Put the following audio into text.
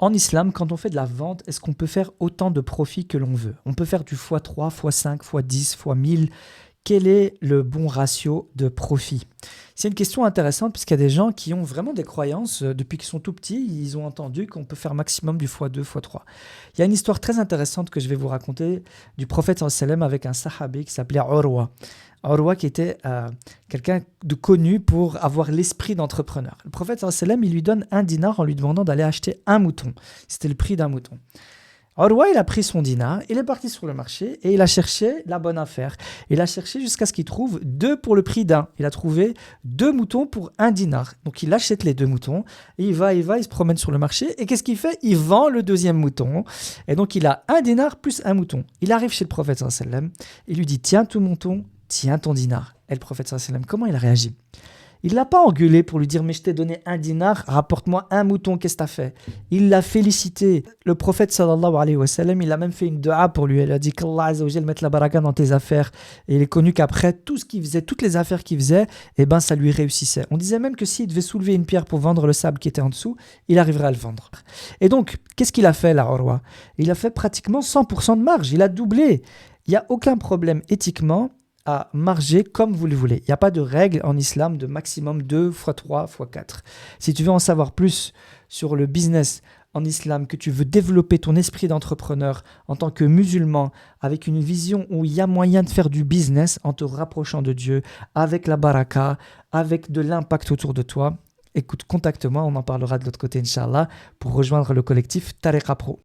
En islam, quand on fait de la vente, est-ce qu'on peut faire autant de profit que l'on veut? On peut faire du x3, x5, x10, x1000. Quel est le bon ratio de profit? C'est une question intéressante puisqu'il y a des gens qui ont vraiment des croyances depuis qu'ils sont tout petits, ils ont entendu qu'on peut faire maximum du x2, x3. Il y a une histoire très intéressante que je vais vous raconter du prophète sallam avec un sahabi qui s'appelait Urwa. Urwa qui était quelqu'un de connu pour avoir l'esprit d'entrepreneur. Le prophète sallam, il lui donne un dinar en lui demandant d'aller acheter un mouton. C'était le prix d'un mouton. Urwa, il a pris son dinar, il est parti sur le marché et il a cherché la bonne affaire. Il a cherché jusqu'à ce qu'il trouve 2 pour le prix d'un. Il a trouvé 2 moutons pour 1 dinar. Donc il achète les 2 moutons, et il se promène sur le marché et qu'est-ce qu'il fait? Il vend le deuxième mouton. Et donc il a 1 dinar plus 1 mouton. Il arrive chez le prophète sallallahu alayhi wa sallam, il lui dit tiens ton mouton, tiens ton dinar. Et le prophète sallallahu alayhi wa sallam, comment il a réagi? Il ne l'a pas engueulé pour lui dire « Mais je t'ai donné 1 dinar, rapporte-moi un mouton, qu'est-ce que tu as fait ?» Il l'a félicité. Le prophète sallallahu alayhi wa sallam, il a même fait une dua pour lui. Il a dit qu'Allah azza wa jal mette la baraka dans tes affaires. Et il est connu qu'après, tout ce qu'il faisait, toutes les affaires qu'il faisait, eh ben, ça lui réussissait. On disait même que s'il devait soulever une pierre pour vendre le sable qui était en dessous, il arriverait à le vendre. Et donc, qu'est-ce qu'il a fait là, Urwa? Il a fait pratiquement 100% de marge. Il a doublé. Il n'y a aucun problème éthiquement à marger comme vous le voulez. Il n'y a pas de règle en islam de maximum 2 x 3 x 4. Si tu veux en savoir plus sur le business en islam, que tu veux développer ton esprit d'entrepreneur en tant que musulman, avec une vision où il y a moyen de faire du business en te rapprochant de Dieu, avec la baraka, avec de l'impact autour de toi, écoute, contacte-moi, on en parlera de l'autre côté, Inch'Allah, pour rejoindre le collectif Tariqa Pro.